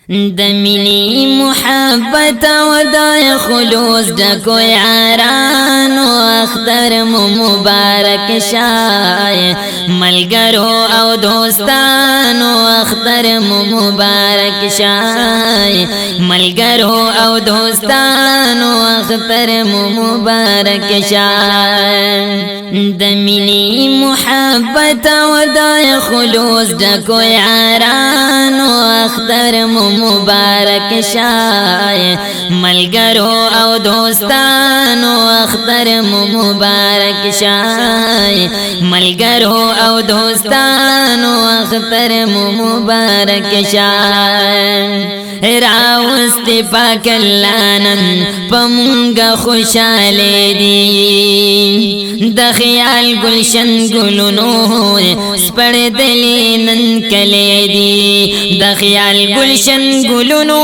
دمینی محبت و دا خلوص ڈکو یاران و اختر مبارک شای ملگرو او دوستان و اختر مبارک شای ملگرو او دوستان و اختر مبارک شای دمینی محبت و دا خلوص ڈکو یاران و اختر مبارک شای ملگرو او دوستان و اختر مبارک شای ملگرو او دوستان و اختر مبارک شای راوست پاک اللہ نن پمونگا خوشحال دی د خیال گلشن گلونو سپڑ دلی نن کلی دی د خیال گلشن گلونو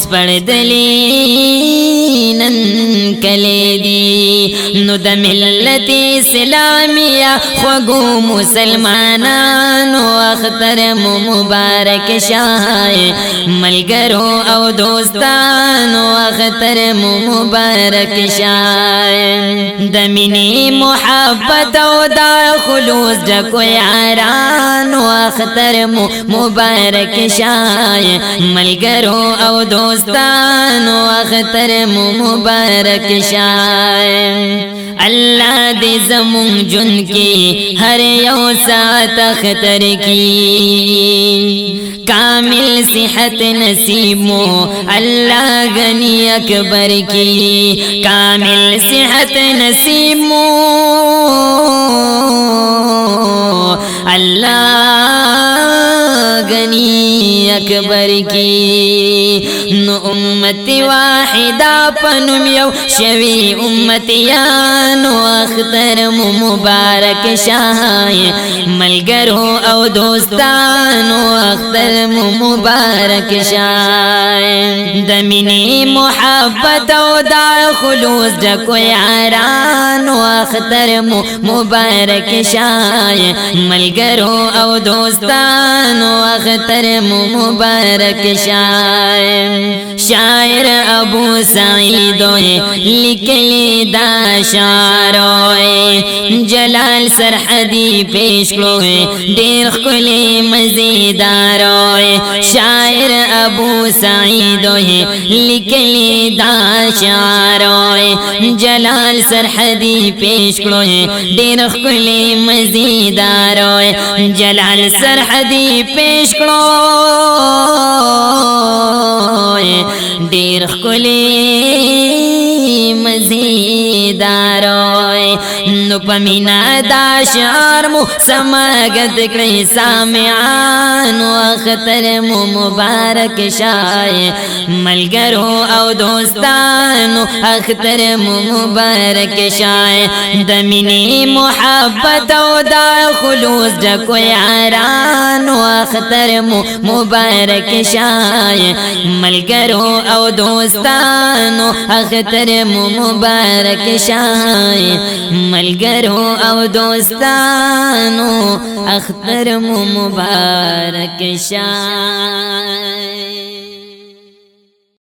سپڑ دلی نن کلی دی نو د ملت اسلامیہ خوگو مسلمانانو اختر مبارک شای ملگرو او دوستانو اختر مبارک شای دمینی محبت او دا خلوص ڈکو یارانو اختر مبارک شای ملگرو او دوستانو اختر مبارک شای اللہ دے زمون جن کی ہر یو ساتھ اختر کی کامل صحت نصیبو اللہ غنی اکبر کی کامل صحت نصیبو اللہ غنی اکبر کی نو امتی واحدہ پنم یو شوی امتیانو اختر مبارک شای ملگرو او دوستانو اختر مبارک شای دمینی محبت او دا خلوص ڈکو یارانو اختر مبارک شای ملگرو او دوستانو اختر مبارک شای شاعر ابو سعیدوئے لکلی دا شعروئے جلال سرحدی پیش کروئے دیر خلی مزیداروئے شاعر ابو سعیدوئے لکلی دا شعروئے جلال سرحدی پیش کروئے دیر خلی مزیداروئے جلال سرحدی پیش کروئے دیر خلی مزیداروئے نو پمینا دا شعر مو سماگت کری سامعان و اختر مبارک شای ملگرو او دوستان و اختر مبارک شای دمینی محبت او دا خلوص ڈکو یاران و اختر مبارک شای ملگرو او دوستانو اختر مبارک شای ملگرو او دوستانو اختر مبارک شای